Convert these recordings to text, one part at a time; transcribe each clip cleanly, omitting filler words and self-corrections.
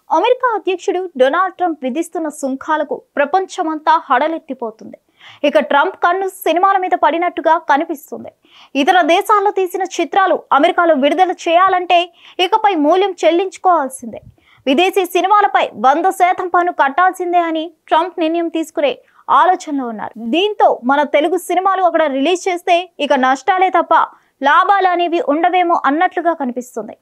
America అధ్యక్షుడు Donald Trump విధిస్తున్న సుంకాలకు ప్రపంచమంతా హడలెత్తిపోతుంది. ఇక ట్రంప్ కన్ను సినిమాల మీద పడినట్టుగా కనిపిస్తుంది. ఇతర దేశాల్లో తీసిన చిత్రాలు అమెరికాలో విడుదల చేయాలంటే ఇకపై మూల్యం చెల్లించుకోవాల్సిందే. విదేశీ సినిమాలపై 100% పన్ను కట్టాల్సిందే అని ట్రంప్ నిర్ణయం తీసుకునే ఆలోచనలో ఉన్నారు. దీంతో మన తెలుగు సినిమాలు అక్కడ రిలీజ్ చేస్తే ఇక నష్టాలే తప్ప లాభాలు అనేవి ఉండవేమో అన్నట్లుగా కనిపిస్తుంది.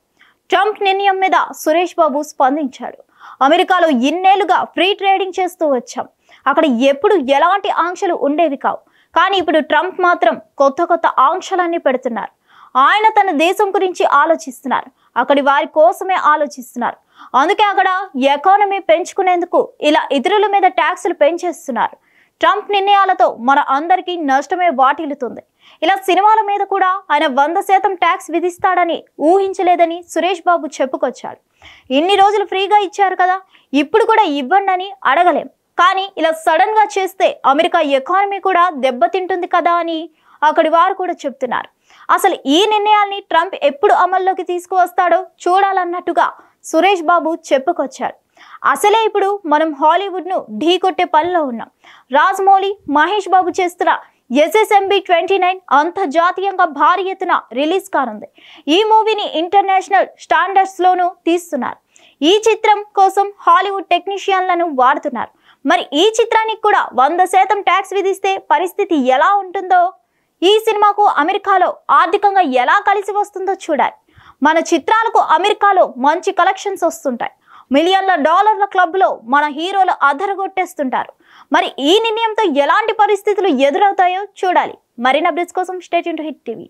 ట్రంప్ నిర్ణయం మీద సురేష్ బాబు స్పందించాడు. అమెరికాలో ఇన్నేళ్లుగా ఫ్రీ ట్రేడింగ్ చేస్తూ వచ్చాం. అక్కడ ఎప్పుడు ఎలాంటి ఆంక్షలు ఉండేవి కావు. కానీ ఇప్పుడు ట్రంప్ మాత్రం కొత్త ఆంక్షలన్నీ పెడుతున్నారు. ఆయన తన దేశం గురించి ఆలోచిస్తున్నారు. అక్కడి వారి కోసమే ఆలోచిస్తున్నారు. అందుకే అక్కడ ఎకానమీ పెంచుకునేందుకు ఇలా ఇతరుల మీద ట్యాక్సులు పెంచేస్తున్నారు. ట్రంప్ నిర్ణయాలతో మన అందరికీ నష్టమే వాటిల్లుతుంది. ఇలా సినిమాల మీద కూడా ఆయన 100% ట్యాక్స్ విధిస్తాడని ఊహించలేదని సురేష్ బాబు చెప్పుకొచ్చాడు. ఇన్ని రోజులు ఫ్రీగా ఇచ్చారు కదా, ఇప్పుడు కూడా ఇవ్వండి అని అడగలేం. కానీ ఇలా సడన్ గా చేస్తే అమెరికా ఎకానమీ కూడా దెబ్బతింటుంది కదా అని అక్కడి వారు కూడా చెప్తున్నారు. అసలు ఈ నిర్ణయాల్ని ట్రంప్ ఎప్పుడు అమల్లోకి తీసుకువస్తాడో చూడాలన్నట్టుగా సురేష్ బాబు చెప్పుకొచ్చాడు. అసలే ఇప్పుడు మనం హాలీవుడ్ ను ఢీ కొట్టే పనిలో ఉన్నాం. రాజమౌళి, మహేష్ బాబు చేస్తున్న SSMB 29 అంతర్జాతీయంగా భారీ ఎత్తున రిలీజ్ కానుంది. ఈ మూవీని ఇంటర్నేషనల్ స్టాండర్డ్స్ లోనూ తీస్తున్నారు. ఈ చిత్రం కోసం హాలీవుడ్ టెక్నీషియన్లను వాడుతున్నారు. మరి ఈ చిత్రానికి కూడా 100% ట్యాక్స్ విధిస్తే పరిస్థితి ఎలా ఉంటుందో, ఈ సినిమాకు అమెరికాలో ఆర్థికంగా ఎలా కలిసి వస్తుందో చూడాలి. మన చిత్రాలకు అమెరికాలో మంచి కలెక్షన్స్ వస్తుంటాయి. మిలియన్ల డాలర్ల క్లబ్లో మన హీరోలు అదరగొట్టేస్తుంటారు. మరి ఈ నిర్ణయంతో ఎలాంటి పరిస్థితులు ఎదురవుతాయో చూడాలి. మరిన్ని అప్డేట్స్ కోసం stay tuned to hit TV.